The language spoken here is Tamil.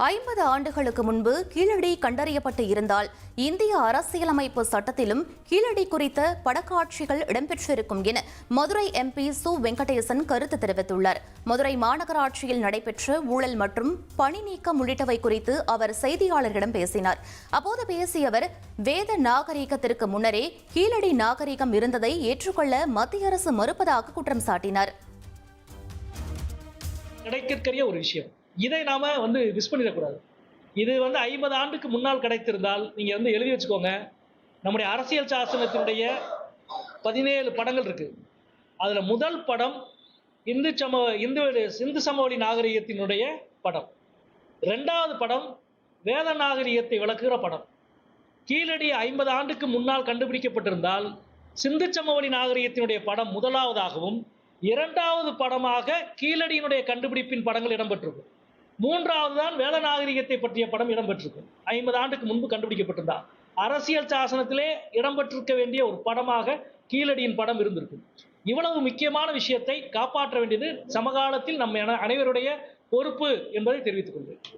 50 ஆண்டுகளுக்கு முன்பு கீழடி கண்டறியப்பட்டு இருந்தால் இந்திய அரசியலமைப்பு சட்டத்திலும் கீழடி குறித்த படக்காட்சிகள் இடம்பெற்றிருக்கும் என மதுரை எம்பி சு வெங்கடேசன் கருத்து தெரிவித்துள்ளார். மதுரை மாநகராட்சியில் நடைபெற்ற ஊழல் மற்றும் பணி நீக்கம் உள்ளிட்டவை குறித்து அவர் செய்தியாளர்களிடம் பேசினார். அப்போது பேசிய அவர், வேத நாகரீகத்திற்கு முன்னரே கீழடி நாகரீகம் இருந்ததை ஏற்றுக்கொள்ள மத்திய அரசு மறுப்பதாக குற்றம் சாட்டினார். கிடைக்கக்கூடிய ஒரு விஷயம், இதை நாம மிஸ் பண்ணிடக்கூடாது. இது 50 ஆண்டுக்கு முன்னால் கிடைத்திருந்தால் நீங்க எழுதி வச்சுக்கோங்க. நம்முடைய அரசியல் சாசனத்தினுடைய 17 படங்கள் இருக்கு. அதுல முதல் படம் சிந்து சமவெளி நாகரிகத்தினுடைய படம். 2வது படம் வேத நாகரிகத்தை விளக்குகிற படம். கீழடி 50 ஆண்டுக்கு முன்னால் கண்டுபிடிக்கப்பட்டிருந்தால் சிந்து சமவெளி நாகரிகத்தினுடைய படம் முதலாவதாகவும் 2வது படமாக கீழடியினுடைய கண்டுபிடிப்பின் படங்கள் இடம்பெற்றிருக்கும். 3வது தான் வேத நாகரிகத்தை பற்றிய படம் இடம்பெற்றிருக்கும். 50 ஆண்டுக்கு முன்பு கண்டுபிடிக்கப்பட்டிருந்தா அரசியல் சாசனத்திலே இடம்பெற்றிருக்க வேண்டிய ஒரு படமாக கீழடியின் படம் இருந்திருக்கும். இவ்வளவு முக்கியமான விஷயத்தை காப்பாற்ற வேண்டியது சமகாலத்தில் நம்ம அனைவருடைய பொறுப்பு என்பதை தெரிவித்துக் கொள்கிறேன்.